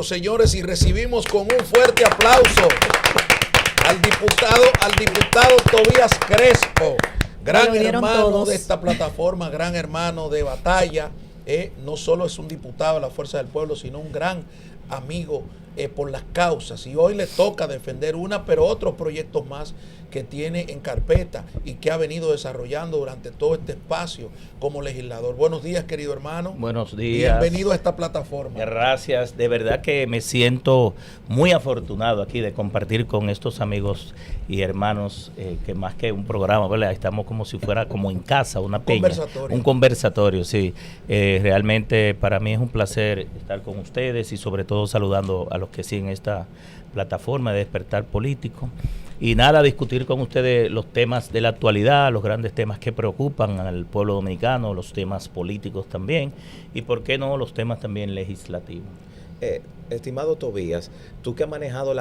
Señores, y recibimos con un fuerte aplauso al diputado Tobías Crespo, gran hermano todos de esta plataforma, gran hermano de batalla. No solo es un diputado de la Fuerza del Pueblo, sino un gran amigo por las causas. Y hoy le toca defender una, pero otros proyectos más que tiene en carpeta y que ha venido desarrollando durante todo este espacio como legislador. Buenos días, querido hermano. Buenos días. Bienvenido a esta plataforma. Gracias. De verdad que me siento muy afortunado aquí de compartir con estos amigos y hermanos, que más que un programa, ¿verdad? Estamos como si fuera como en casa, una peña. Un conversatorio, sí. Realmente para mí es un placer estar con ustedes y sobre todo saludando a los que siguen esta plataforma de Despertar Político. Y nada, discutir con ustedes los temas de la actualidad, los grandes temas que preocupan al pueblo dominicano, los temas políticos también, y por qué no, los temas también legislativos. Estimado Tobías, tú que has manejado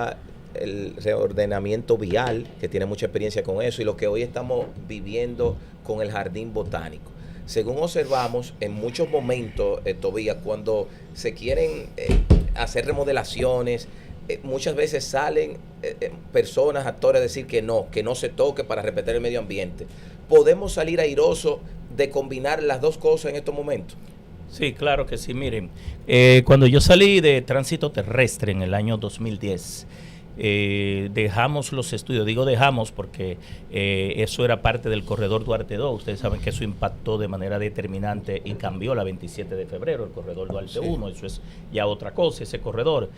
el reordenamiento vial, que tiene mucha experiencia con eso, y lo que hoy estamos viviendo con el jardín botánico. Según observamos, en muchos momentos, Tobías, cuando se quieren hacer remodelaciones, muchas veces salen personas, actores a decir que no se toque para respetar el medio ambiente. ¿Podemos salir airosos de combinar las dos cosas en estos momentos? Sí, claro que sí. Miren, cuando yo salí de tránsito terrestre en el año 2010, dejamos los estudios. Digo dejamos porque eso era parte del corredor Duarte 2. Ustedes saben que eso impactó de manera determinante y cambió la 27 de febrero, el corredor Duarte 1. Eso es ya otra cosa, ese corredor.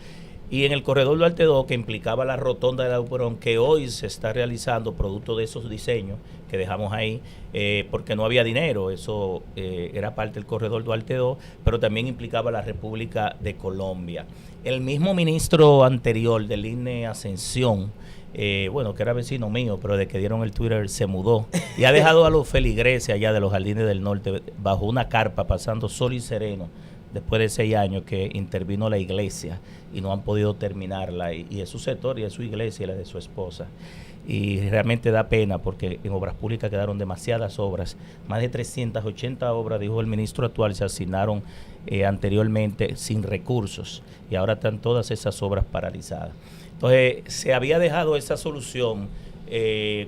Y en el corredor Duarte 2, que implicaba la rotonda de la Luperón, que hoy se está realizando producto de esos diseños que dejamos ahí, porque no había dinero. Eso era parte del corredor Duarte 2, pero también implicaba la República de Colombia. El mismo ministro anterior del INE, Ascensión, que era vecino mío, pero de que dieron el Twitter se mudó y ha dejado a los feligreses allá de los Jardines del Norte bajo una carpa, pasando sol y sereno, después de 6 años que intervino la iglesia y no han podido terminarla, y es su sector y es su iglesia y la de su esposa. Y realmente da pena porque en obras públicas quedaron demasiadas obras, más de 380 obras, dijo el ministro actual, se asignaron anteriormente sin recursos y ahora están todas esas obras paralizadas. Entonces se había dejado esa solución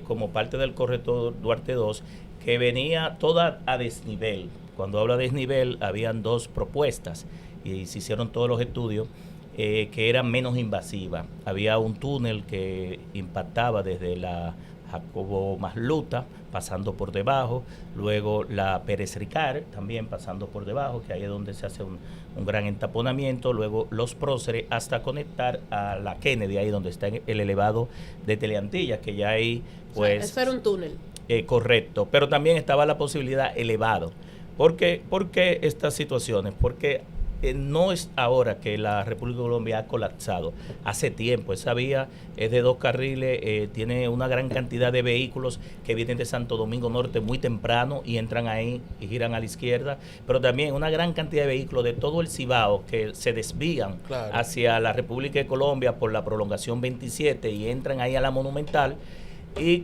como parte del corredor Duarte 2, que venía toda a desnivel. Cuando habla de desnivel, habían 2 propuestas y se hicieron todos los estudios que eran menos invasivas. Había un túnel que impactaba desde la Jacobo Masluta, pasando por debajo, luego la Pérez Ricard, también pasando por debajo, que ahí es donde se hace un gran entaponamiento, luego los próceres hasta conectar a la Kennedy, ahí donde está el elevado de Teleantillas, que ya ahí pues... eso era un túnel. Correcto, pero también estaba la posibilidad elevado. ¿Por qué estas situaciones? Porque no es ahora que la República de Colombia ha colapsado. Hace tiempo, esa vía es de 2 carriles, tiene una gran cantidad de vehículos que vienen de Santo Domingo Norte muy temprano y entran ahí y giran a la izquierda, pero también una gran cantidad de vehículos de todo el Cibao que se desvían hacia la República de Colombia por la prolongación 27 y entran ahí a la Monumental. Y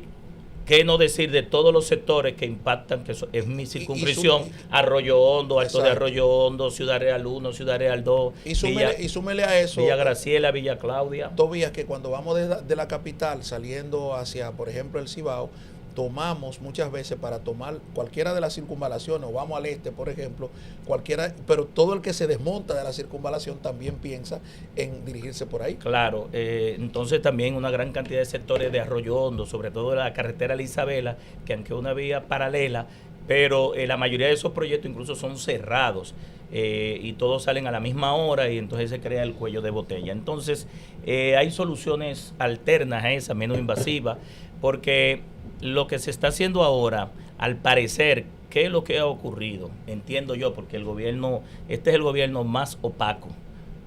qué no decir de todos los sectores que impactan, que es mi circunscripción, Arroyo Hondo, Alto de Arroyo Hondo, Ciudad Real 1, Ciudad Real 2, y súmele a eso Villa Graciela, Villa Claudia. Tobías, que cuando vamos de la capital saliendo hacia, por ejemplo, el Cibao, tomamos muchas veces para tomar cualquiera de las circunvalaciones, o vamos al este, por ejemplo, cualquiera, pero todo el que se desmonta de la circunvalación también piensa en dirigirse por ahí. Claro, entonces también una gran cantidad de sectores de Arroyo Hondo, sobre todo la carretera La Isabela, que aunque es una vía paralela, pero la mayoría de esos proyectos incluso son cerrados y todos salen a la misma hora y entonces se crea el cuello de botella. Entonces hay soluciones alternas a esa, menos invasivas, porque lo que se está haciendo ahora, al parecer, ¿qué es lo que ha ocurrido? Entiendo yo, porque este es el gobierno más opaco,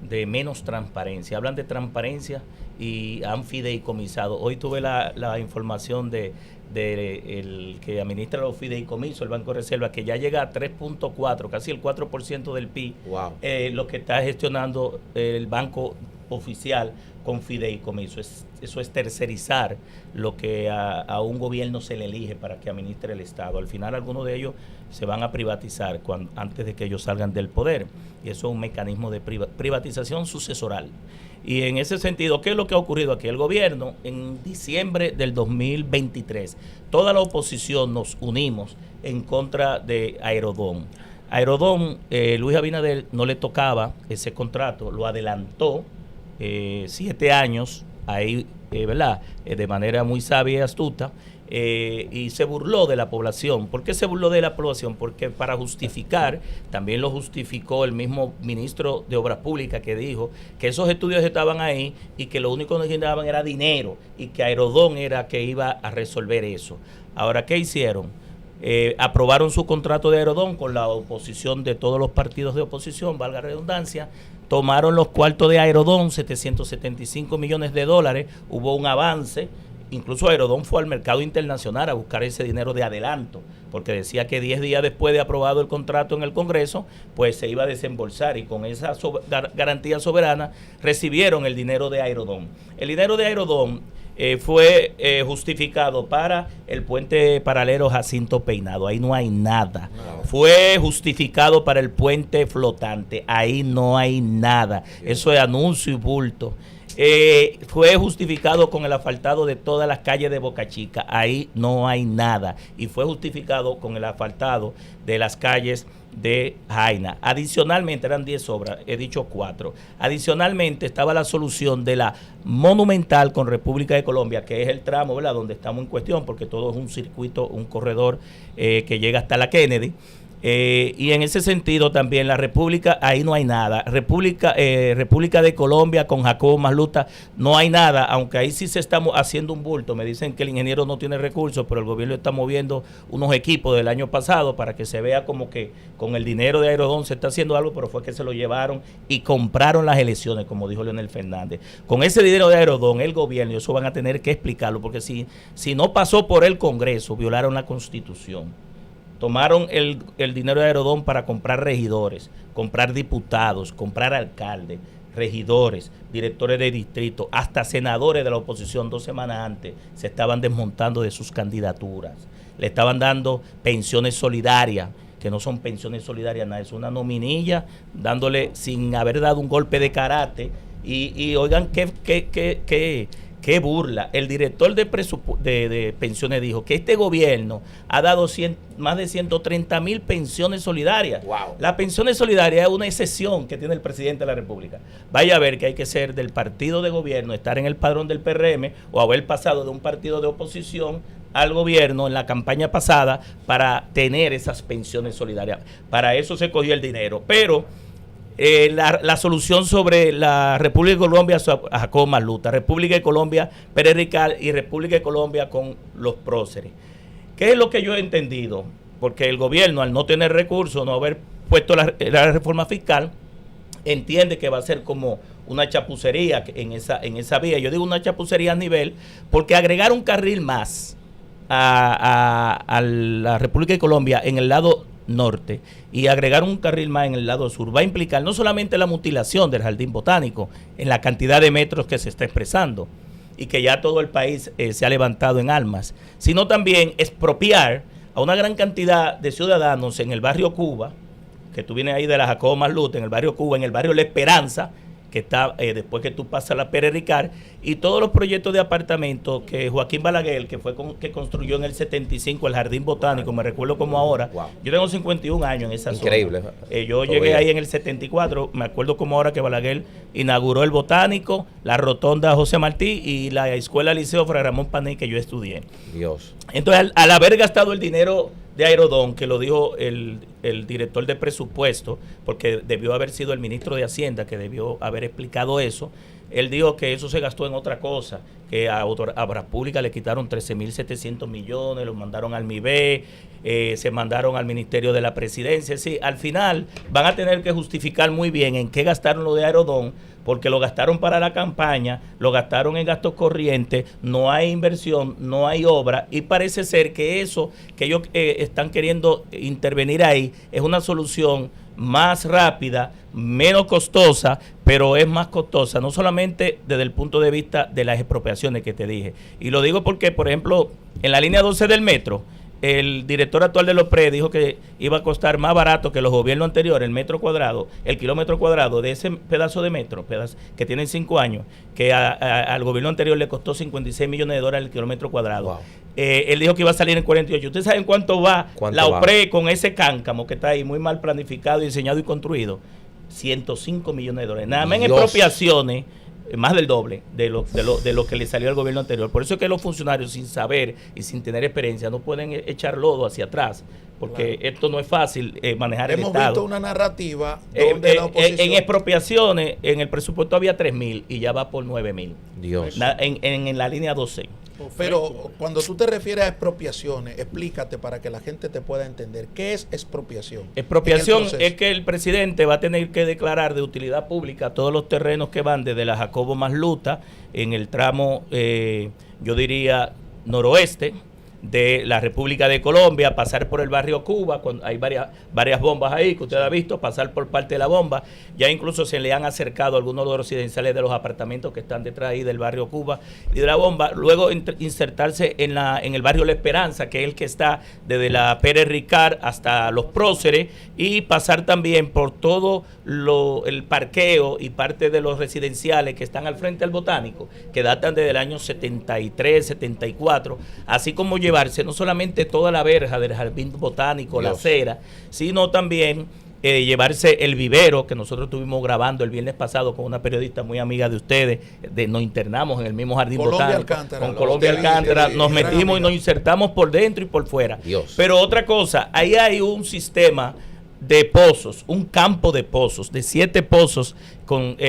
de menos transparencia. Hablan de transparencia y han fideicomisado. Hoy tuve la información de el que administra los fideicomisos, el Banco de Reserva, que ya llega a 3.4, casi el 4% del PIB, wow. Lo que está gestionando el banco oficial con fideicomiso. Eso es tercerizar lo que a un gobierno se le elige para que administre el Estado. Al final algunos de ellos se van a privatizar antes de que ellos salgan del poder. Y eso es un mecanismo de privatización sucesoral. Y en ese sentido, ¿qué es lo que ha ocurrido aquí? El gobierno, en diciembre del 2023, toda la oposición nos unimos en contra de Aerodón. Aerodón, Luis Abinader no le tocaba ese contrato, lo adelantó 7 años, ahí, ¿verdad? De manera muy sabia y astuta, y se burló de la población. ¿Por qué se burló de la población? Porque para justificar, también lo justificó el mismo ministro de Obras Públicas, que dijo que esos estudios estaban ahí y que lo único que necesitaban era dinero y que Aerodón era que iba a resolver eso. Ahora, ¿qué hicieron? Aprobaron su contrato de Aerodón con la oposición de todos los partidos de oposición, valga la redundancia. Tomaron los cuartos de Aerodón, 775 millones de dólares, hubo un avance. Incluso Aerodón fue al mercado internacional a buscar ese dinero de adelanto, porque decía que 10 días después de aprobado el contrato en el Congreso, pues se iba a desembolsar, y con esa garantía soberana recibieron el dinero de Aerodón. El dinero de Aerodón fue justificado para el puente paralelo Jacinto Peinado, ahí no hay nada. Fue justificado para el puente flotante, ahí no hay nada. Eso es anuncio y bulto. Fue justificado con el asfaltado de todas las calles de Boca Chica, ahí no hay nada. Y fue justificado con el asfaltado de las calles de Jaina. Adicionalmente, eran 10 obras, he dicho 4. Adicionalmente estaba la solución de la Monumental con República de Colombia, que es el tramo, ¿verdad?, donde estamos en cuestión, porque todo es un circuito, un corredor que llega hasta la Kennedy. Y en ese sentido también la República, ahí no hay nada. República de Colombia con Jacobo Masluta, no hay nada, aunque ahí sí se está haciendo un bulto. Me dicen que el ingeniero no tiene recursos, pero el gobierno está moviendo unos equipos del año pasado para que se vea como que con el dinero de Aerodón se está haciendo algo, pero fue que se lo llevaron y compraron las elecciones, como dijo Leonel Fernández. Con ese dinero de Aerodón, el gobierno, y eso van a tener que explicarlo, porque si no pasó por el Congreso, violaron la Constitución. Tomaron el dinero de Aerodón para comprar regidores, comprar diputados, comprar alcaldes, regidores, directores de distrito, hasta senadores de la oposición. 2 semanas antes se estaban desmontando de sus candidaturas. Le estaban dando pensiones solidarias, que no son pensiones solidarias, nada, es una nominilla, dándole sin haber dado un golpe de karate. Y oigan, qué burla. El director de pensiones dijo que este gobierno ha dado más de 130,000 pensiones solidarias. Wow. La pensión solidaria es una excepción que tiene el presidente de la República. Vaya a ver que hay que ser del partido de gobierno, estar en el padrón del PRM o haber pasado de un partido de oposición al gobierno en la campaña pasada para tener esas pensiones solidarias. Para eso se cogió el dinero. Pero la solución sobre la República de Colombia a Jacobo Masluta, República de Colombia Pérez Ricard y República de Colombia con los próceres. ¿Qué es lo que yo he entendido? Porque el gobierno, al no tener recursos, no haber puesto la reforma fiscal, entiende que va a ser como una chapucería en esa vía. Yo digo una chapucería a nivel, porque agregar un carril más a la República de Colombia en el lado norte y agregar un carril más en el lado sur va a implicar no solamente la mutilación del jardín botánico en la cantidad de metros que se está expresando y que ya todo el país se ha levantado en armas, sino también expropiar a una gran cantidad de ciudadanos en el barrio Cuba, que tú vienes ahí de la Jacobo Masluta, en el barrio Cuba, en el barrio La Esperanza, que está después que tú pasas la Pérez Ricard, y todos los proyectos de apartamentos que Joaquín Balaguer, que fue que construyó en el 75 el Jardín Botánico, me recuerdo como ahora. Wow. Yo tengo 51 años en esa Increíble. zona. Yo llegué ahí en el 74, me acuerdo como ahora que Balaguer inauguró el Botánico, la Rotonda José Martí y la Escuela Liceo Fray Ramón Panay que yo estudié. Dios. Entonces, al haber gastado el dinero de Aerodón, que lo dijo el director de presupuesto, porque debió haber sido el ministro de Hacienda que debió haber explicado eso, él dijo que eso se gastó en otra cosa, que a Obras Públicas le quitaron 13.700 millones, los mandaron al MIBE, se mandaron al Ministerio de la Presidencia. Sí, al final van a tener que justificar muy bien en qué gastaron lo de Aerodón, porque lo gastaron para la campaña, lo gastaron en gastos corrientes, no hay inversión, no hay obra, y parece ser que eso que ellos están queriendo intervenir ahí es una solución más rápida, menos costosa, pero es más costosa, no solamente desde el punto de vista de las expropiaciones que te dije. Y lo digo porque, por ejemplo, en la línea 12 del metro, el director actual de Lopre dijo que iba a costar más barato que los gobiernos anteriores, el metro cuadrado, el kilómetro cuadrado de ese pedazo de metro, que tienen 5 años, que al gobierno anterior le costó $56 millones el kilómetro cuadrado. Wow. Él dijo que iba a salir en 48. ¿Ustedes saben cuánto va la OPRE con ese cáncamo que está ahí muy mal planificado, diseñado y construido? $105 millones. Nada más en expropiaciones, más del doble de lo que le salió al gobierno anterior. Por eso es que los funcionarios, sin saber y sin tener experiencia, no pueden echar lodo hacia atrás, porque esto no es fácil manejar el Estado. Hemos visto una narrativa donde la oposición... En expropiaciones, en el presupuesto había 3.000 y ya va por 9.000. Dios. En la línea 12. Pero cuando tú te refieres a expropiaciones, explícate para que la gente te pueda entender. ¿Qué es expropiación? Expropiación es que el presidente va a tener que declarar de utilidad pública todos los terrenos que van desde la Jacobo Masluta, en el tramo, yo diría, noroeste de la República de Colombia, pasar por el barrio Cuba, cuando hay varias bombas ahí que usted ha visto, pasar por parte de la bomba. Ya incluso se le han acercado algunos de los residenciales de los apartamentos que están detrás ahí del barrio Cuba y de la bomba. Luego insertarse en el barrio La Esperanza, que es el que está desde la Pérez Ricard hasta Los Próceres, y pasar también por todo el parqueo y parte de los residenciales que están al frente del Botánico, que datan desde el año 73, 74, así como llevarse no solamente toda la verja del jardín botánico, la acera, sino también llevarse el vivero que nosotros estuvimos grabando el viernes pasado con una periodista muy amiga de ustedes. Nos internamos en el mismo jardín botánico con Colombia Alcántara, nos metimos y nos insertamos por dentro y por fuera. Pero otra cosa, ahí hay un sistema de pozos, un campo de pozos, de 7 pozos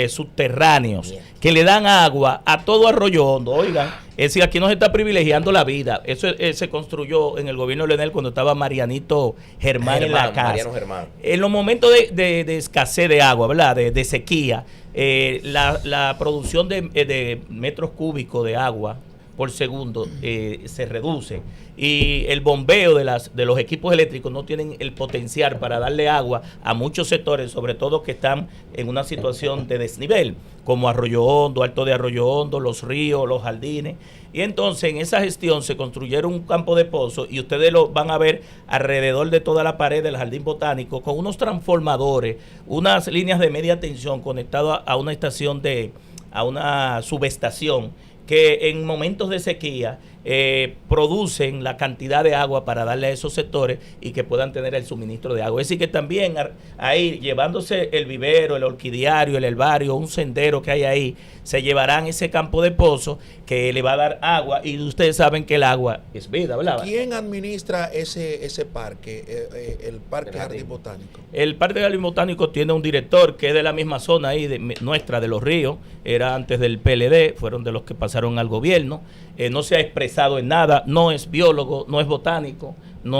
subterráneos, que le dan agua a todo Arroyo Hondo. Oigan, es decir, aquí no se está privilegiando la vida. Eso se construyó en el gobierno de Leonel cuando estaba Marianito Germán en la casa. En los momentos de escasez de agua, ¿verdad? De sequía, la producción de metros cúbicos de agua por segundo se reduce, y el bombeo de los equipos eléctricos no tienen el potencial para darle agua a muchos sectores, sobre todo que están en una situación de desnivel, como Arroyo Hondo, Alto de Arroyo Hondo, los ríos, los jardines. Y entonces en esa gestión se construyeron un campo de pozos, y ustedes lo van a ver alrededor de toda la pared del jardín botánico, con unos transformadores, unas líneas de media tensión conectadas a una estación a una subestación, que en momentos de sequía producen la cantidad de agua para darle a esos sectores y que puedan tener el suministro de agua. Es decir, que también ahí, llevándose el vivero, el orquidiario, el herbario, un sendero que hay ahí, se llevarán ese campo de pozo que le va a dar agua, y ustedes saben que el agua es vida, ¿verdad? ¿Quién administra ese parque, el Parque Jardín Botánico? El Parque Jardín Botánico tiene un director que es de la misma zona ahí, nuestra, de Los Ríos, era antes del PLD, fueron de los que pasaron al gobierno. No se ha expresado en nada, no es biólogo, no es botánico,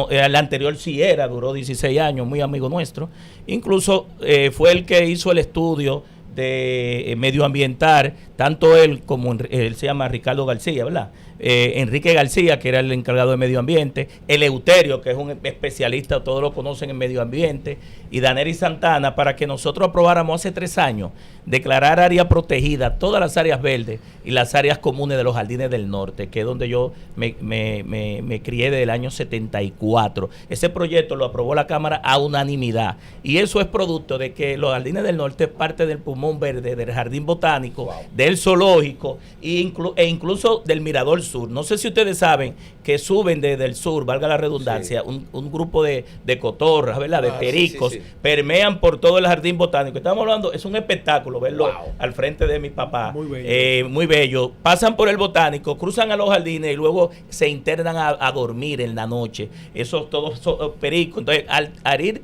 el anterior sí era, duró 16 años, muy amigo nuestro. Incluso fue el que hizo el estudio de medioambiental, tanto él como él se llama Ricardo García, ¿verdad? Enrique García, que era el encargado de medio ambiente, Eleuterio, que es un especialista, todos lo conocen en medio ambiente, y Daneris Santana, para que nosotros aprobáramos hace 3 años declarar área protegida todas las áreas verdes y las áreas comunes de los jardines del norte, que es donde yo me crié desde el año 74. Ese proyecto lo aprobó la Cámara a unanimidad, y eso es producto de que los jardines del norte es parte del pulmón verde, del jardín botánico, del zoológico e incluso del Mirador Sur. No sé si ustedes saben que suben desde el sur, valga la redundancia, un grupo de cotorras, ¿verdad? De pericos, permean por todo el jardín botánico. Estamos hablando, es un espectáculo verlo al frente de mi papá. Muy bello. Muy bello. Pasan por el botánico, cruzan a los jardines y luego se internan a dormir en la noche. Esos todos son pericos. Entonces, al ir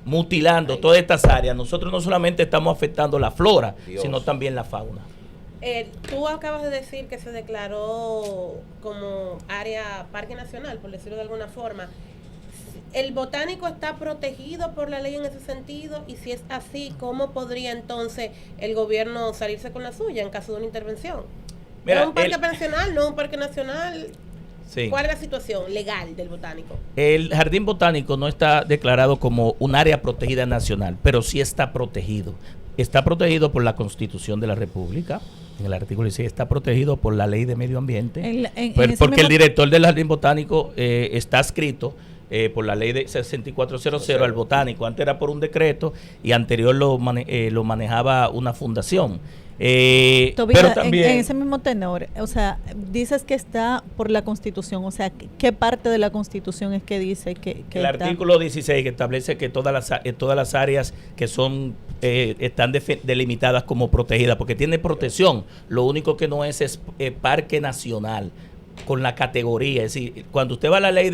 mutilando todas estas áreas, nosotros no solamente estamos afectando la flora, sino también la fauna. Tú acabas de decir que se declaró como área parque nacional, por decirlo de alguna forma. ¿El botánico está protegido por la ley en ese sentido? Y si es así, ¿cómo podría entonces el gobierno salirse con la suya en caso de una intervención? Mira, ¿es un parque nacional, no un parque nacional? Sí. ¿Cuál es la situación legal del botánico? El jardín botánico no está declarado como un área protegida nacional, pero sí está protegido. Está protegido por la Constitución de la República. En el artículo 16 está protegido por la Ley de Medio Ambiente. Porque el director del jardín botánico está adscrito por la ley de 6400 al botánico. Antes era por un decreto y anterior lo manejaba una fundación. Pero también en ese mismo tenor, o sea, dices que está por la Constitución, o sea, ¿qué parte de la Constitución es que dice que el artículo 16 que establece que todas las áreas que son están delimitadas como protegidas, porque tiene protección, lo único que no es parque nacional con la categoría, es decir, cuando usted va a la ley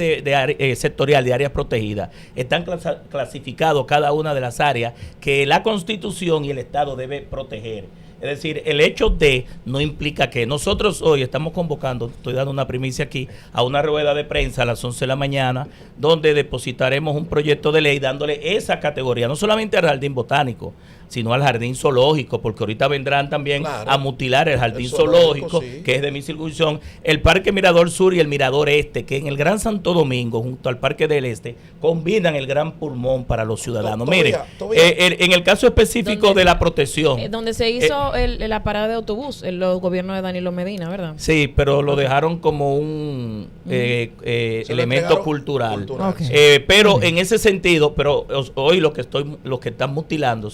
sectorial de áreas protegidas, están clasificados cada una de las áreas que la Constitución y el Estado debe proteger. Es decir, el hecho de no implica que nosotros hoy estamos convocando, estoy dando una primicia aquí, a una rueda de prensa a las 11 de la mañana, donde depositaremos un proyecto de ley dándole esa categoría, no solamente al jardín botánico, sino al jardín zoológico, porque ahorita vendrán también a mutilar el jardín zoológico, sí, que es de mi circunscripción, el Parque Mirador Sur y el Mirador Este, que en el Gran Santo Domingo, junto al Parque del Este, combinan el gran pulmón para los ciudadanos. Mire, en el caso específico de la protección. Donde se hizo la parada de autobús, en los gobiernos de Danilo Medina, ¿verdad? Sí, pero lo dejaron como un elemento cultural. Okay. Pero en ese sentido, pero hoy lo que están mutilando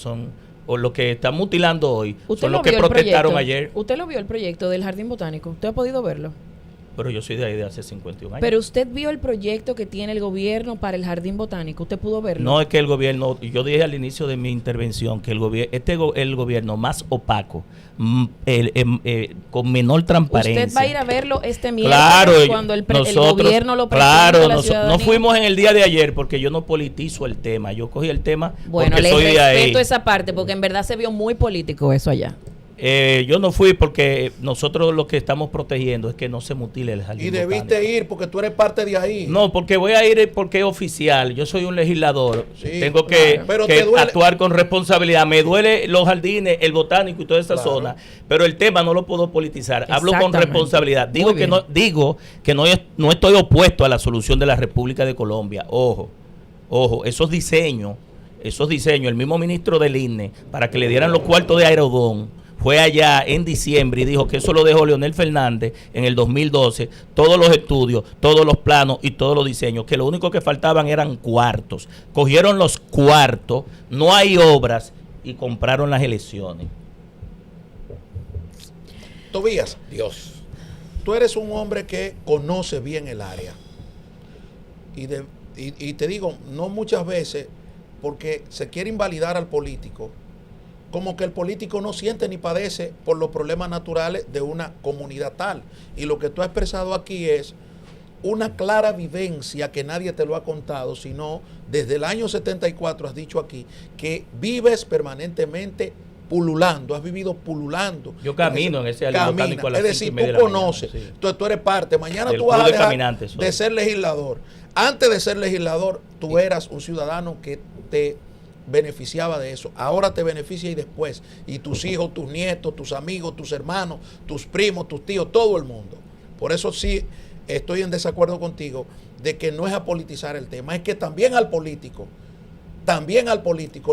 o lo que están mutilando hoy son los que protestaron ayer. ¿Usted lo vio el proyecto del Jardín Botánico? ¿Usted ha podido verlo? Pero yo soy de ahí de hace 51 años. Pero usted vio el proyecto que tiene el gobierno para el Jardín Botánico. ¿Usted pudo verlo? No, es que el gobierno, yo dije al inicio de mi intervención que el gobierno más opaco, con menor transparencia. Usted va a ir a verlo este miércoles cuando el gobierno lo presente a la ciudadanía. No fuimos en el día de ayer porque yo no politizo el tema. Yo cogí el tema porque soy de ahí. Bueno, le respeto esa parte porque en verdad se vio muy político eso allá. Yo no fui porque nosotros lo que estamos protegiendo es que no se mutile el jardín. Y debiste ir porque tú eres parte de ahí. No, porque voy a ir porque es oficial. Yo soy un legislador. Sí, tengo que actuar con responsabilidad. Me duele los jardines, el botánico y toda esa zona, pero el tema no lo puedo politizar. Hablo con responsabilidad. Digo que no estoy opuesto a la solución de la República de Colombia. Ojo, esos diseños, el mismo ministro del INE, para que le dieran los cuartos de Aerodón, fue allá en diciembre y dijo que eso lo dejó Leonel Fernández en el 2012, todos los estudios, todos los planos y todos los diseños, que lo único que faltaban eran cuartos. Cogieron los cuartos, no hay obras y compraron las elecciones. Tobías, Dios, tú eres un hombre que conoce bien el área. Y te digo, no muchas veces, porque se quiere invalidar al político, como que el político no siente ni padece por los problemas naturales de una comunidad tal. Y lo que tú has expresado aquí es una clara vivencia que nadie te lo ha contado, sino desde el año 74 has dicho aquí que vives permanentemente pululando, has vivido pululando. Yo camino en ese jardín botánico a las 5:30 de la mañana. Es decir, tú conoces, tú eres parte. Mañana tú vas a dejar de ser legislador. Antes de ser legislador, tú eras un ciudadano que te beneficiaba de eso. Ahora te beneficia y después. Y tus hijos, tus nietos, tus amigos, tus hermanos, tus primos, tus tíos, todo el mundo. Por eso sí estoy en desacuerdo contigo de que no es apolitizar el tema. Es que también al político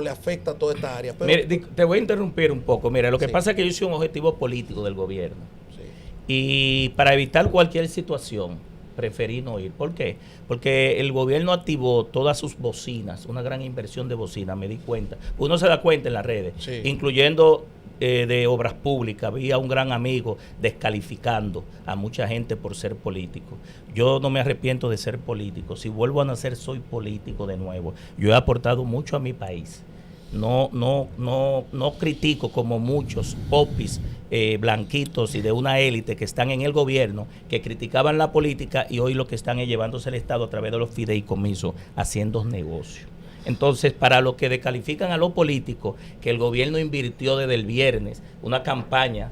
le afecta toda esta área. Pero, mire, te voy a interrumpir un poco. Mira, lo que pasa es que yo soy un objetivo político del gobierno. Sí. Y para evitar cualquier situación, preferí no ir. ¿Por qué? Porque el gobierno activó todas sus bocinas, una gran inversión de bocinas, me di cuenta. Uno se da cuenta en las redes, sí, incluyendo de obras públicas. Había un gran amigo descalificando a mucha gente por ser político. Yo no me arrepiento de ser político. Si vuelvo a nacer, soy político de nuevo. Yo he aportado mucho a mi país. No critico como muchos popis blanquitos y de una élite que están en el gobierno, que criticaban la política y hoy lo que están es llevándose el Estado a través de los fideicomisos, haciendo negocios. Entonces, para los que descalifican a los políticos, que el gobierno invirtió desde el viernes una campaña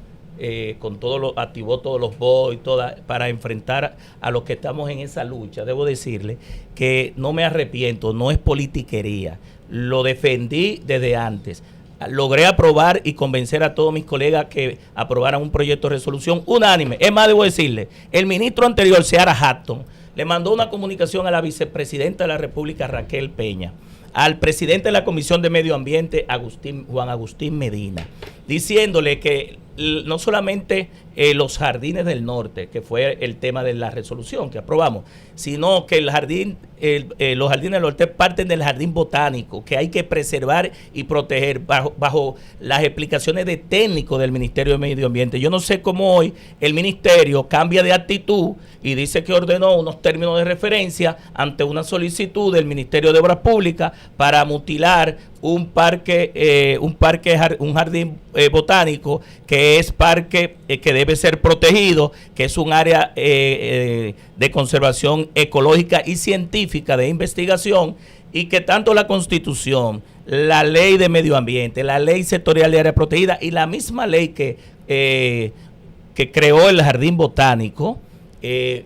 activó todos los boys, para enfrentar a los que estamos en esa lucha. Debo decirle que no me arrepiento, no es politiquería. Lo defendí desde antes. logré aprobar y convencer a todos mis colegas que aprobaran un proyecto de resolución unánime. Es más, debo decirle, el ministro anterior, Seara Hatton, le mandó una comunicación a la vicepresidenta de la República, Raquel Peña, al presidente de la Comisión de Medio Ambiente, Juan Agustín Medina, diciéndole que no solamente los jardines del norte, que fue el tema de la resolución que aprobamos, sino que los jardines del norte parten del jardín botánico, que hay que preservar y proteger bajo las explicaciones de técnicos del Ministerio de Medio Ambiente. Yo no sé cómo hoy el ministerio cambia de actitud y dice que ordenó unos términos de referencia ante una solicitud del Ministerio de Obras Públicas para mutilar un jardín botánico que es parque que debe ser protegido, que es un área de conservación ecológica y científica de investigación, y que tanto la Constitución, la Ley de Medio Ambiente, la Ley Sectorial de Área Protegida y la misma ley que creó el Jardín Botánico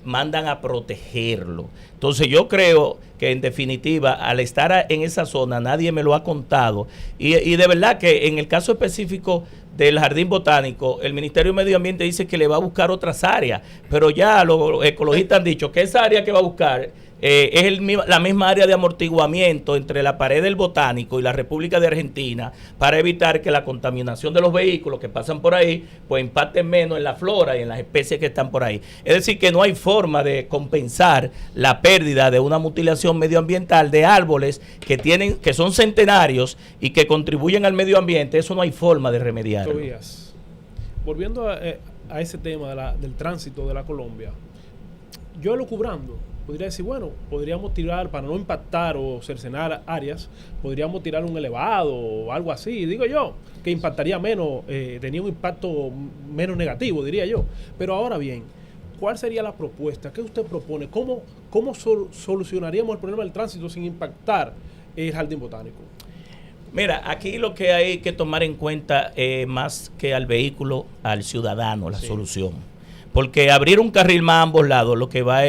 mandan a protegerlo. Entonces yo creo que en definitiva, al estar en esa zona, nadie me lo ha contado, y de verdad que en el caso específico del Jardín Botánico, el Ministerio de Medio Ambiente dice que le va a buscar otras áreas, pero ya los ecologistas han dicho que esa área que va a buscar es la misma área de amortiguamiento entre la pared del Botánico y la República de Argentina, para evitar que la contaminación de los vehículos que pasan por ahí pues impacten menos en la flora y en las especies que están por ahí. Es decir, que no hay forma de compensar la pérdida de una mutilación medioambiental de árboles que son centenarios y que contribuyen al medio ambiente. Eso no hay forma de remediarlo. Tobías, volviendo a ese tema del tránsito de la Colombia, yo elucubrando podría decir, bueno, podríamos tirar, para no impactar o cercenar áreas, podríamos tirar un elevado o algo así, digo yo, que impactaría menos, tenía un impacto menos negativo, diría yo. Pero ahora bien, ¿cuál sería la propuesta? ¿Qué usted propone? ¿Cómo solucionaríamos el problema del tránsito sin impactar el jardín botánico? Mira, aquí lo que hay que tomar en cuenta más que al vehículo, al ciudadano, la solución. Porque abrir un carril más a ambos lados lo que va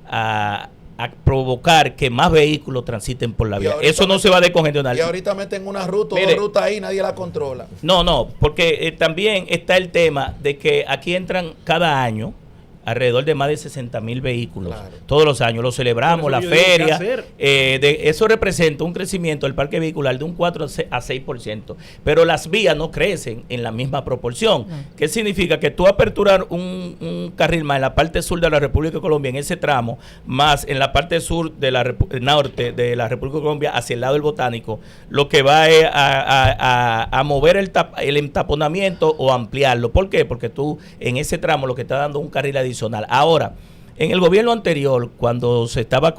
a provocar que más vehículos transiten por la vía. Eso no se va a descongestionar. Y ahorita meten una ruta o dos rutas ahí, nadie la controla. No, porque también está el tema de que aquí entran cada año alrededor de más de 60,000 vehículos, todos los años. Lo celebramos, la feria. Eso representa un crecimiento del parque vehicular de un 4 a 6%. Pero las vías no crecen en la misma proporción. ¿Qué significa? Que tú aperturar un carril más en la parte sur de la República de Colombia, en ese tramo, más en la parte sur de norte de la República de Colombia, hacia el lado del Botánico, lo que va es a mover el entaponamiento o ampliarlo. ¿Por qué? Porque tú en ese tramo lo que está dando un carril adicional. Ahora, en el gobierno anterior, cuando se estaba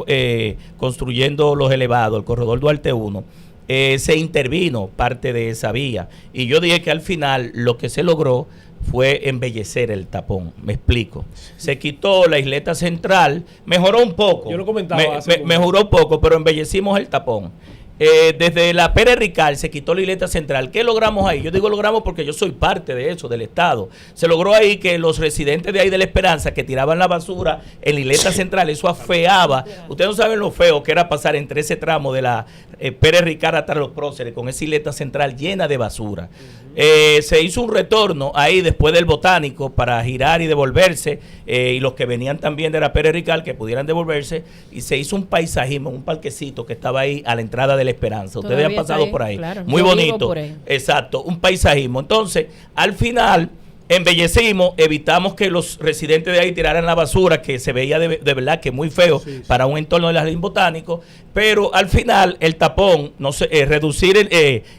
construyendo los elevados, el corredor Duarte 1, se intervino parte de esa vía. Y yo dije que al final lo que se logró fue embellecer el tapón. Me explico. Se quitó la isleta central, mejoró un poco. Yo lo comentaba. Mejoró un poco, pero embellecimos el tapón. Desde la Pérez Ricard se quitó la isleta central. ¿Qué logramos ahí? Yo digo logramos porque yo soy parte de eso, del Estado. Se logró ahí que los residentes de ahí de La Esperanza, que tiraban la basura en la isleta central, eso afeaba. Ustedes no saben lo feo que era pasar entre ese tramo de la Pérez Ricard hasta los Próceres con esa isleta central llena de basura. Se hizo un retorno ahí después del Botánico para girar y devolverse, y los que venían también de la Pérez Ricard que pudieran devolverse, y se hizo un paisajismo, un parquecito que estaba ahí a la entrada de La Esperanza. Ustedes han pasado ahí, por ahí. Claro. Muy bonito. Exacto, un paisajismo. Entonces, al final embellecimos, evitamos que los residentes de ahí tiraran la basura, que se veía de verdad que muy feo para un entorno del jardín botánico, pero al final el tapón, reducir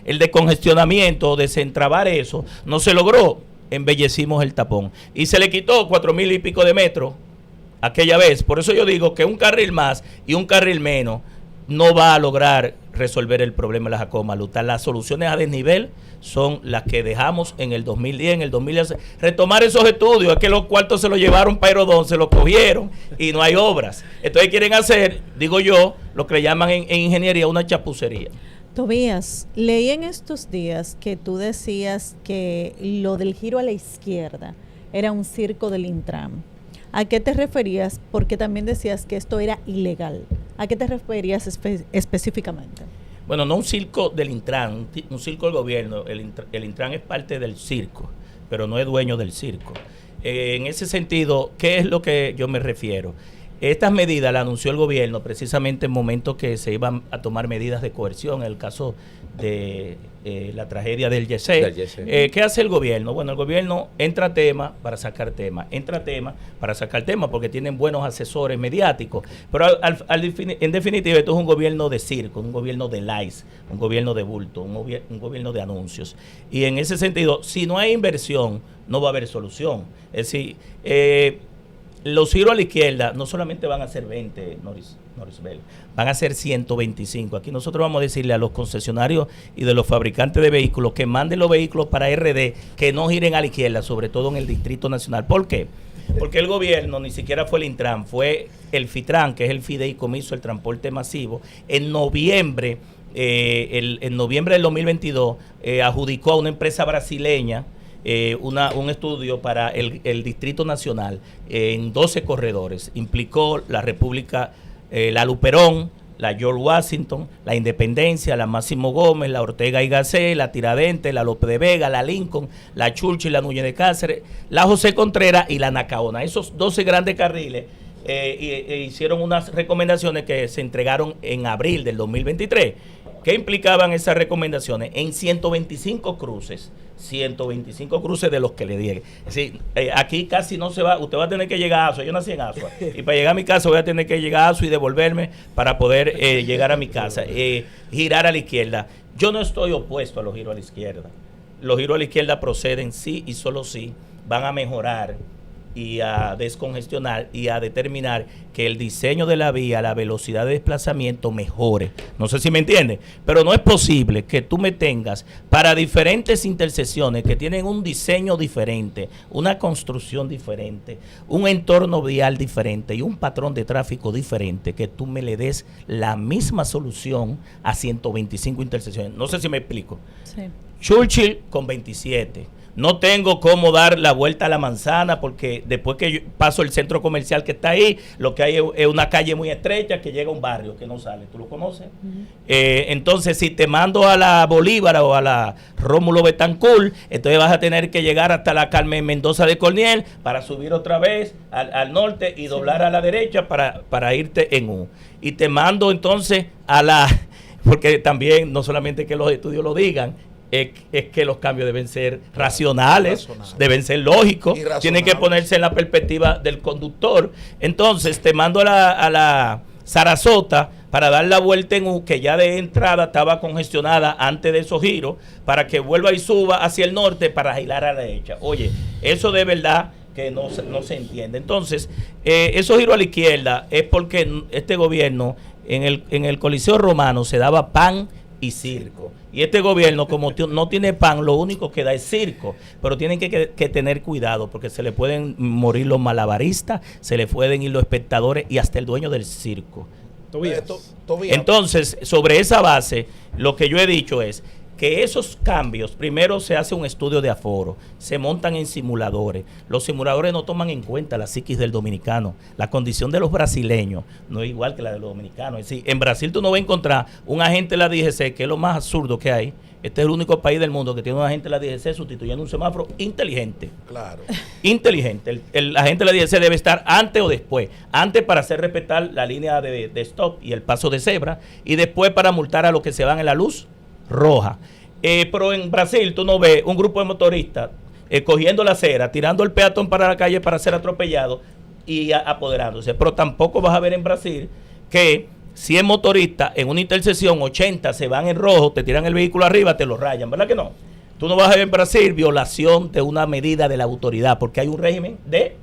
el descongestionamiento, desentrabar eso, no se logró. Embellecimos el tapón y se le quitó 4,000 y pico de metros aquella vez. Por eso yo digo que un carril más y un carril menos no va a lograr resolver el problema de la Jacobo Malú. Las soluciones a desnivel son las que dejamos en el 2010, en el 2011. Retomar esos estudios, es que los cuartos se los llevaron para Herodón, se los cogieron y no hay obras. Entonces quieren hacer, digo yo, lo que le llaman en ingeniería una chapucería. Tobías, leí en estos días que tú decías que lo del giro a la izquierda era un circo del Intran. ¿A qué te referías? Porque también decías que esto era ilegal. ¿A qué te referías específicamente? Bueno, no un circo del Intran, un circo del gobierno. El Intran es parte del circo, pero no es dueño del circo. En ese sentido, ¿qué es lo que yo me refiero? Estas medidas las anunció el gobierno precisamente en momentos que se iban a tomar medidas de coerción, en el caso de la tragedia del Yesé. ¿Qué hace el gobierno? Bueno, el gobierno entra tema para sacar tema, porque tienen buenos asesores mediáticos, pero en definitiva esto es un gobierno de circo, un gobierno de likes, un gobierno de bulto, un gobierno de anuncios. Y en ese sentido, si no hay inversión, no va a haber solución. Es decir, los giros a la izquierda no solamente van a ser 20, Norisbel, van a ser 125. Aquí nosotros vamos a decirle a los concesionarios y de los fabricantes de vehículos que manden los vehículos para RD, que no giren a la izquierda, sobre todo en el Distrito Nacional. ¿Por qué? Porque el gobierno ni siquiera fue el Intran, fue el FITRAN, que es el Fideicomiso del Transporte Masivo. En noviembre, en noviembre del 2022, adjudicó a una empresa brasileña un estudio para el Distrito Nacional en 12 corredores. Implicó la República, la Luperón, la George Washington, la Independencia, la Máximo Gómez, la Ortega y Gasset, la Tiradentes, la Lope de Vega, la Lincoln, la Churchill, la Núñez de Cáceres, la José Contreras y la Nacaona. Esos 12 grandes carriles hicieron unas recomendaciones que se entregaron en abril del 2023. ¿Qué implicaban esas recomendaciones? En 125 cruces de los que le dije. Es decir, aquí casi no se va, usted va a tener que llegar a Asua. Yo nací en Asua y para llegar a mi casa voy a tener que llegar a Asua y devolverme para poder llegar a mi casa, girar a la izquierda. Yo no estoy opuesto a los giros a la izquierda. Los giros a la izquierda proceden sí y solo sí van a mejorar y a descongestionar y a determinar que el diseño de la vía, la velocidad de desplazamiento mejore. No sé si me entiende, pero no es posible que tú me tengas para diferentes intersecciones que tienen un diseño diferente, una construcción diferente, un entorno vial diferente y un patrón de tráfico diferente, que tú me le des la misma solución a 125 intersecciones. No sé si me explico. Sí. Churchill con 27. No tengo cómo dar la vuelta a la manzana porque después que yo paso el centro comercial que está ahí, lo que hay es una calle muy estrecha que llega a un barrio que no sale. ¿Tú lo conoces? Uh-huh. Entonces, si te mando a la Bolívar o a la Rómulo Betancourt, entonces vas a tener que llegar hasta la Carmen Mendoza de Corniel para subir otra vez al norte y doblar a la derecha para irte en U. Y te mando entonces a la... Porque también, no solamente que los estudios lo digan, es que los cambios deben ser racionales, deben ser lógicos, tienen que ponerse en la perspectiva del conductor. Entonces te mando a la Sarasota para dar la vuelta en U, que ya de entrada estaba congestionada antes de esos giros, para que vuelva y suba hacia el norte para girar a la derecha. Oye, eso de verdad que no se entiende. Entonces, esos giros a la izquierda es porque este gobierno en el Coliseo Romano se daba pan y circo. Y este gobierno, como no tiene pan, lo único que da es circo. Pero tienen que tener cuidado porque se le pueden morir los malabaristas, se le pueden ir los espectadores y hasta el dueño del circo. Entonces, sobre esa base, lo que yo he dicho es que esos cambios, primero se hace un estudio de aforo, se montan en simuladores. Los simuladores no toman en cuenta la psiquis del dominicano. La condición de los brasileños no es igual que la de los dominicanos. Es decir, en Brasil tú no vas a encontrar un agente de la DGC, que es lo más absurdo que hay. Este es el único país del mundo que tiene un agente de la DGC sustituyendo un semáforo inteligente. Claro. Inteligente. El agente de la DGC debe estar antes o después. Antes para hacer respetar la línea de stop y el paso de cebra, y después para multar a los que se van en la luz roja. Pero en Brasil tú no ves un grupo de motoristas cogiendo la acera, tirando el peatón para la calle para ser atropellado y apoderándose. Pero tampoco vas a ver en Brasil que 100 motoristas en una intersección, 80 se van en rojo, te tiran el vehículo arriba, te lo rayan, ¿verdad que no? Tú no vas a ver en Brasil violación de una medida de la autoridad porque hay un régimen de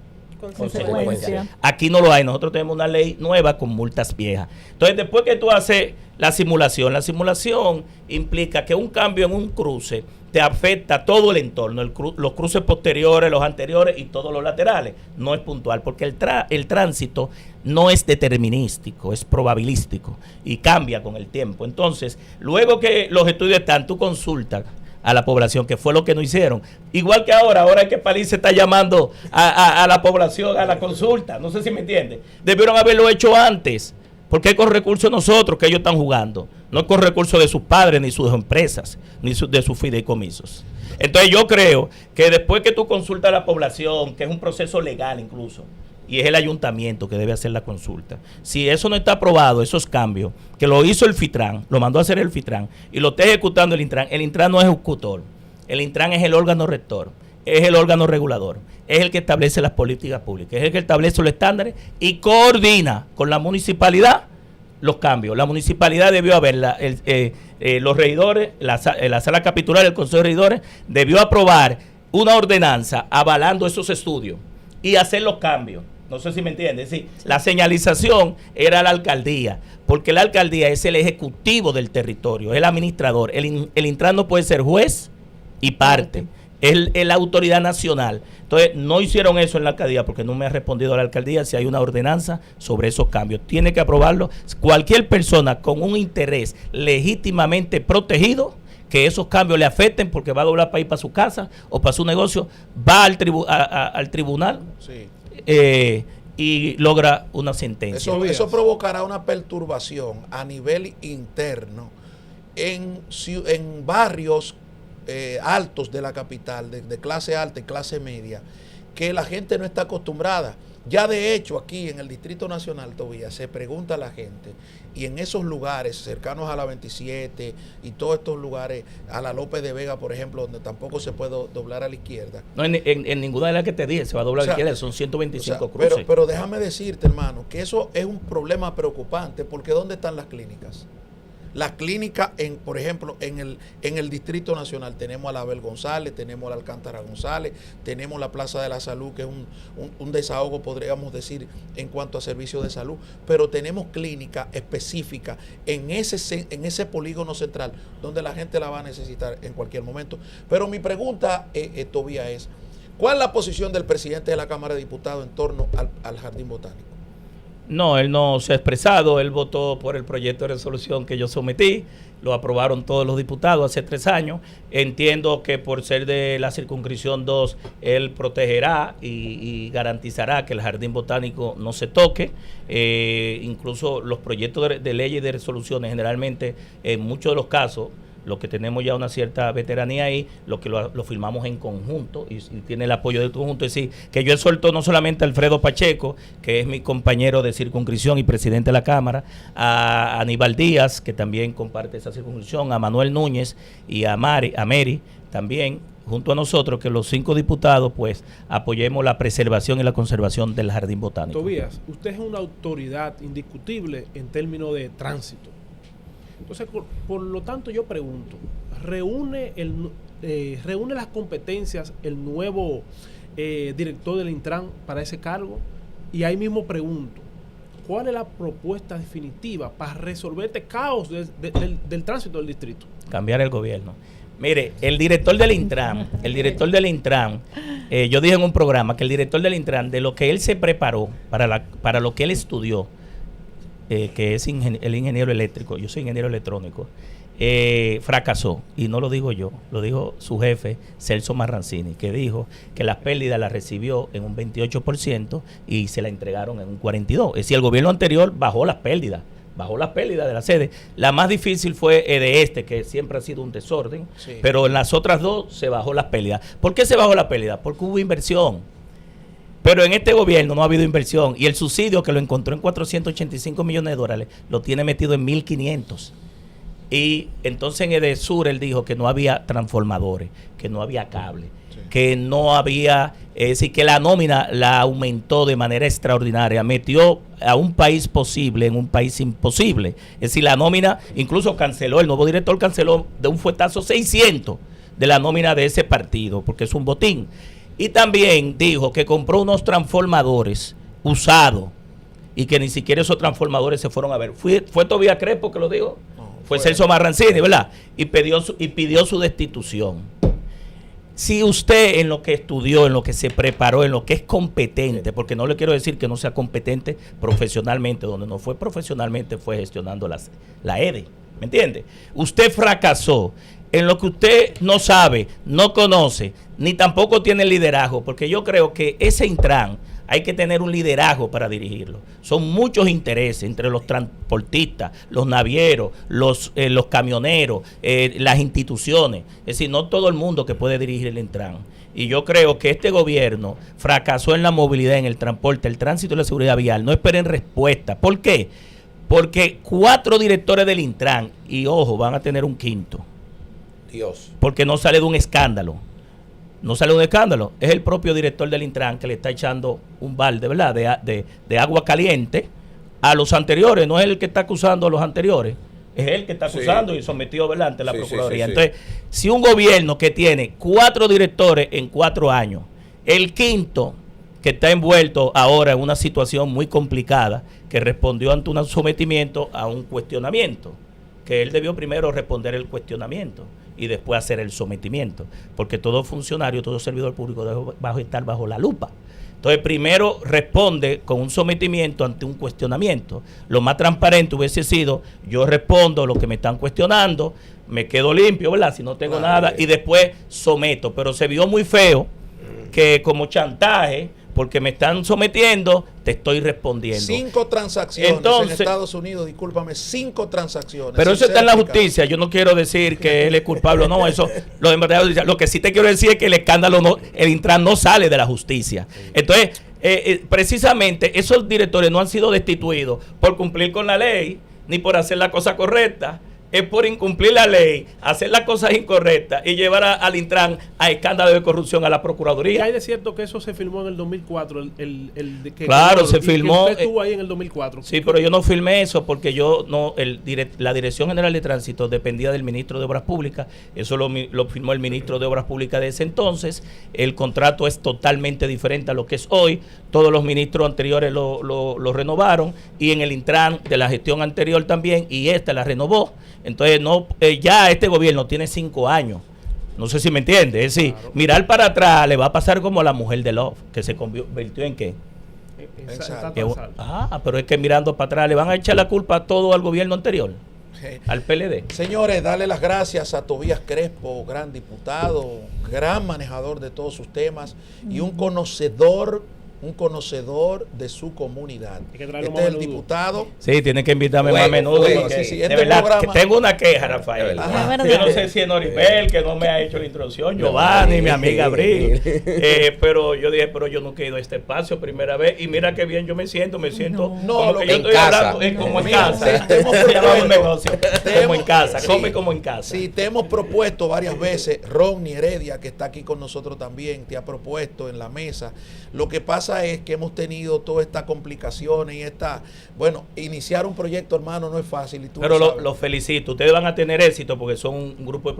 consecuencia. Aquí no lo hay. Nosotros tenemos una ley nueva con multas viejas. Entonces, después que tú haces la simulación implica que un cambio en un cruce te afecta todo el entorno, los cruces posteriores, los anteriores y todos los laterales. No es puntual porque el tránsito no es determinístico, es probabilístico y cambia con el tiempo. Entonces, luego que los estudios están, tú consultas a la población, que fue lo que no hicieron. Igual que ahora es que Palí se está llamando a la población a la consulta. No sé si me entiende. Debieron haberlo hecho antes. Porque es con recursos de nosotros que ellos están jugando. No es con recursos de sus padres, ni sus empresas, ni de sus fideicomisos. Entonces yo creo que después que tú consultas a la población, que es un proceso legal incluso, y es el ayuntamiento que debe hacer la consulta, si eso no está aprobado, esos cambios, que lo hizo el FITRAN, lo mandó a hacer el FITRAN, y lo está ejecutando el Intran no es ejecutor, el Intran es el órgano rector, es el órgano regulador, es el que establece las políticas públicas, es el que establece los estándares y coordina con la municipalidad los cambios. La municipalidad debió haber, los regidores, la sala capitular del Consejo de Regidores debió aprobar una ordenanza avalando esos estudios y hacer los cambios. No sé si me entienden. Sí, la señalización era la alcaldía, porque la alcaldía es el ejecutivo del territorio, es el administrador. El Intran no puede ser juez y parte. Es la autoridad nacional. Entonces, no hicieron eso en la alcaldía porque no me ha respondido la alcaldía si hay una ordenanza sobre esos cambios. Tiene que aprobarlo cualquier persona con un interés legítimamente protegido, que esos cambios le afecten porque va a doblar para ir para su casa o para su negocio, va al tribunal y logra una sentencia. Eso provocará una perturbación a nivel interno en barrios altos de la capital, de clase alta y clase media, que la gente no está acostumbrada. Ya de hecho aquí en el Distrito Nacional, Tobías, se pregunta a la gente, y en esos lugares cercanos a la 27 y todos estos lugares, a la López de Vega, por ejemplo, donde tampoco se puede doblar a la izquierda. No, en ninguna de las que te dije se va a doblar a la izquierda, son 125 cruces. Pero déjame decirte, hermano, que eso es un problema preocupante, porque ¿dónde están las clínicas? Las clínicas, por ejemplo, en el Distrito Nacional tenemos a la Abel González, tenemos a la Alcántara González, tenemos la Plaza de la Salud, que es un desahogo, podríamos decir, en cuanto a servicios de salud, pero tenemos clínicas específicas en ese polígono central, donde la gente la va a necesitar en cualquier momento. Pero mi pregunta, Tobías, es, ¿cuál es la posición del presidente de la Cámara de Diputados en torno al Jardín Botánico? No, él no se ha expresado, él votó por el proyecto de resolución que yo sometí, lo aprobaron todos los diputados hace 3 años. Entiendo que por ser de la circunscripción 2, él protegerá y garantizará que el jardín botánico no se toque. Incluso los proyectos de leyes y de resoluciones, generalmente, en muchos de los casos, los que tenemos ya una cierta veteranía ahí, lo que lo firmamos en conjunto y tiene el apoyo del conjunto. Es decir, que yo exhorto no solamente a Alfredo Pacheco, que es mi compañero de circunscripción y presidente de la Cámara, a Aníbal Díaz, que también comparte esa circunscripción, a Manuel Núñez y a Mary también, junto a nosotros, que los 5 diputados pues apoyemos la preservación y la conservación del jardín botánico. Tobías, usted es una autoridad indiscutible en términos de tránsito. Entonces, por lo tanto, yo pregunto, ¿reúne las competencias el nuevo director del Intran para ese cargo? Y ahí mismo pregunto, ¿cuál es la propuesta definitiva para resolver este caos del tránsito del distrito? Cambiar el gobierno. Mire, el director del Intran, yo dije en un programa que el director del Intran, de lo que él se preparó, para lo que él estudió, que es el ingeniero eléctrico, yo soy ingeniero electrónico, fracasó, y no lo digo yo, lo dijo su jefe Celso Marrancini, que dijo que las pérdidas las recibió en un 28% y se la entregaron en un 42%. Es decir, el gobierno anterior bajó las pérdidas de la sede. La más difícil fue de que siempre ha sido un desorden, sí, pero en las otras 2 se bajó las pérdidas. ¿Por qué se bajó la pérdida? Porque hubo inversión. Pero en este gobierno no ha habido inversión, y el subsidio, que lo encontró en $485 millones, lo tiene metido en 1.500. Y entonces en Edesur él dijo que no había transformadores, que no había cable, sí, que no había, es decir, que la nómina la aumentó de manera extraordinaria, metió a un país posible en un país imposible. Es decir, la nómina incluso canceló, el nuevo director canceló de un fuetazo 600 de la nómina de ese partido, porque es un botín. Y también dijo que compró unos transformadores usados y que ni siquiera esos transformadores se fueron a ver. ¿Fue Tobías Crespo que lo dijo? No, fue Celso Marrancini, ¿verdad? Y pidió su destitución. Si usted en lo que estudió, en lo que se preparó, en lo que es competente, porque no le quiero decir que no sea competente profesionalmente, donde no fue profesionalmente fue gestionando la EDE, ¿me entiende? Usted fracasó en lo que usted no sabe, no conoce, ni tampoco tiene liderazgo, porque yo creo que ese Intran hay que tener un liderazgo para dirigirlo. Son muchos intereses entre los transportistas, los navieros, los camioneros, las instituciones. Es decir, no todo el mundo que puede dirigir el Intran. Y yo creo que este gobierno fracasó en la movilidad, en el transporte, el tránsito y la seguridad vial. No esperen respuesta. ¿Por qué? Porque 4 directores del Intran, y ojo, van a tener un quinto. Dios. Porque no sale de un escándalo. No sale de un escándalo. Es el propio director del Intran que le está echando un balde, ¿verdad? De agua caliente a los anteriores. No es el que está acusando a los anteriores. Es él que está acusando y sometido, ¿verdad?, ante la Procuraduría. Entonces, si un gobierno que tiene 4 directores en 4 años, el quinto que está envuelto ahora en una situación muy complicada, que respondió ante un sometimiento a un cuestionamiento, que él debió primero responder el cuestionamiento y después hacer el sometimiento, porque todo funcionario, todo servidor público debe estar bajo la lupa. Entonces, primero responde con un sometimiento ante un cuestionamiento. Lo más transparente hubiese sido, yo respondo lo que me están cuestionando, me quedo limpio, ¿verdad?, si no tengo nada, y después someto. Pero se vio muy feo que como chantaje, porque me están sometiendo, te estoy respondiendo. 5 transacciones en Estados Unidos, discúlpame, 5 transacciones. Pero eso está en la justicia. Yo no quiero decir que él es culpable o no. Eso, lo que sí te quiero decir es que el escándalo, el Intran no sale de la justicia. Entonces, precisamente, esos directores no han sido destituidos por cumplir con la ley, ni por hacer la cosa correcta. Es por incumplir la ley, hacer las cosas incorrectas y llevar al Intran a escándalo de corrupción a la Procuraduría. ¿Y hay de cierto que eso se filmó en el 2004? Claro, se filmó. Usted estuvo ahí en el 2004. Sí, pero yo no filmé eso porque yo no, la Dirección General de Tránsito dependía del Ministro de Obras Públicas. Eso lo firmó el Ministro de Obras Públicas de ese entonces. El contrato es totalmente diferente a lo que es hoy. Todos los ministros anteriores lo renovaron, y en el Intran de la gestión anterior también, y esta la renovó. Entonces, ya este gobierno tiene 5 años. No sé si me entiende. Es decir, claro, mirar para atrás le va a pasar como a la mujer de Love, que se convirtió en ¿qué? Pero es que mirando para atrás le van a echar la culpa todo al gobierno anterior, al PLD. Señores, darle las gracias a Tobías Crespo, gran diputado, gran manejador de todos sus temas y un conocedor de su comunidad. Este es el diputado. Sí, tiene que invitarme más a menudo. De verdad, que tengo una queja, Rafael. Yo no sé si es Noribel, que no me ha hecho la introducción, Giovanni, mi amiga Abril. Pero yo dije, pero yo nunca he ido a este espacio, primera vez, y mira qué bien yo me siento como que yo estoy hablando, es como en casa. Como en casa, come como en casa. Sí, te hemos propuesto varias veces, Ronnie Heredia, que está aquí con nosotros también, te ha propuesto en la mesa. Lo que pasa es que hemos tenido todas estas complicaciones y iniciar un proyecto, hermano, no es fácil. Pero lo felicito, ustedes van a tener éxito porque son un grupo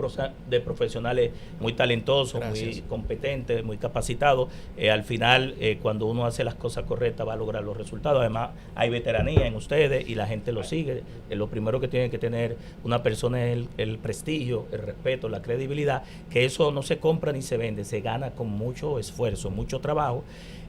de profesionales muy talentosos, muy competentes, muy capacitados. Al final, cuando uno hace las cosas correctas, va a lograr los resultados. Además, hay veteranía en ustedes y la gente lo sigue. Lo primero que tiene que tener una persona es el prestigio, el respeto, la credibilidad, que eso no se compra ni se vende, se gana con mucho esfuerzo, mucho trabajo.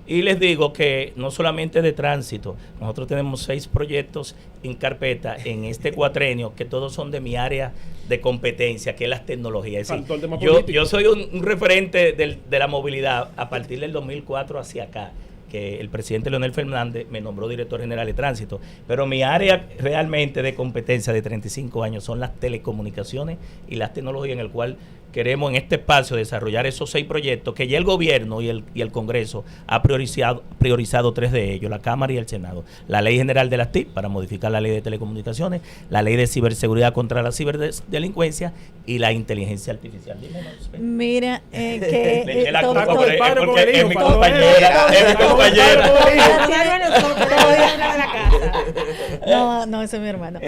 Y les digo que no solamente de tránsito, nosotros tenemos 6 proyectos en carpeta en este cuatrenio, que todos son de mi área de competencia, que es las tecnologías. Es decir, yo soy un referente de la movilidad a partir del 2004 hacia acá, que el presidente Leonel Fernández me nombró director general de tránsito, pero mi área realmente de competencia de 35 años son las telecomunicaciones y las tecnologías, en el cual queremos en este espacio desarrollar esos 6 proyectos que ya el gobierno y el Congreso ha priorizado 3 de ellos, la Cámara y el Senado. La Ley General de las TIC para modificar la Ley de Telecomunicaciones, la Ley de Ciberseguridad contra la Ciberdelincuencia y la Inteligencia Artificial. Mira, que es mi compañera, No, ese es mi hermano.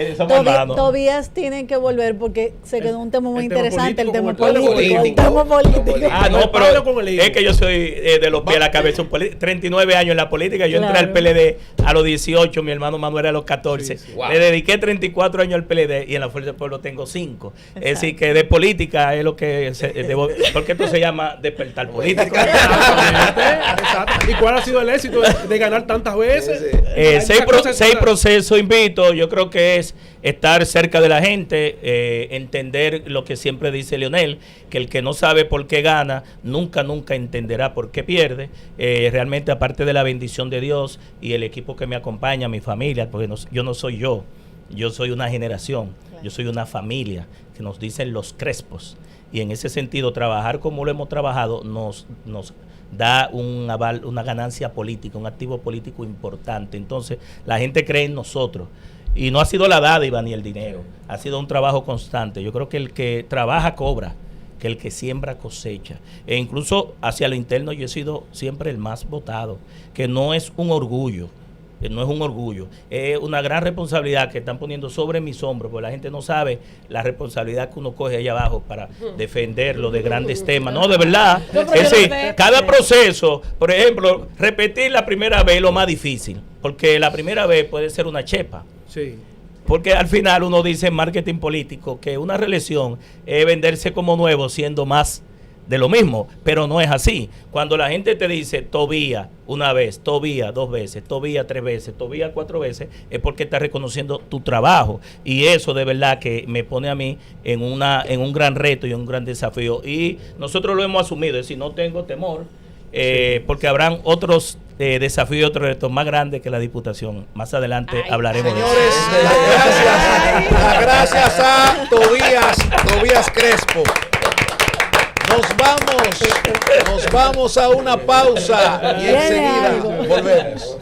Tobías tienen que volver porque se quedó un tema muy interesante, el tema político. No, pero es que yo soy de los pies a la cabeza, 39 años en la política. Yo entré al PLD a los 18, mi hermano Manuel a los 14. Le dediqué 34 años al PLD y en la Fuerza del Pueblo tengo 5. Es decir, que de política es lo que porque esto se llama despertar político. ¿Y cuál ha sido el éxito de ganar tantas veces? Seis procesos, invito, yo creo que es estar cerca de la gente, entender lo que siempre dice Leonel, que el que no sabe por qué gana, nunca entenderá por qué pierde. Realmente, aparte de la bendición de Dios y el equipo que me acompaña, mi familia, porque yo no soy yo soy una generación, yo soy una familia, que nos dicen los Crespos. Y en ese sentido, trabajar como lo hemos trabajado nos da un aval, una ganancia política, un activo político importante. Entonces, la gente cree en nosotros. Y no ha sido la dádiva ni el dinero, ha sido un trabajo constante. Yo creo que el que trabaja cobra, que el que siembra cosecha. E incluso hacia lo interno yo he sido siempre el más votado, que no es un orgullo. No es un orgullo, es una gran responsabilidad que están poniendo sobre mis hombros, porque la gente no sabe la responsabilidad que uno coge allá abajo para defenderlo de grandes temas. No, de verdad. Es decir, cada proceso, por ejemplo, repetir la primera vez es lo más difícil, porque la primera vez puede ser una chepa. Sí. Porque al final uno dice en marketing político que una reelección es venderse como nuevo siendo más de lo mismo, pero no es así. Cuando la gente te dice Tobías una vez, Tobías 2 veces, Tobías 3 veces, Tobías 4 veces, es porque está reconociendo tu trabajo, y eso de verdad que me pone a mí en un gran reto y un gran desafío, y nosotros lo hemos asumido. Es decir, no tengo temor, porque habrán otros desafíos, otros retos más grandes que la Diputación. Más adelante hablaremos de eso. Señores, gracias a Tobías Crespo. Nos vamos a una pausa y enseguida volvemos.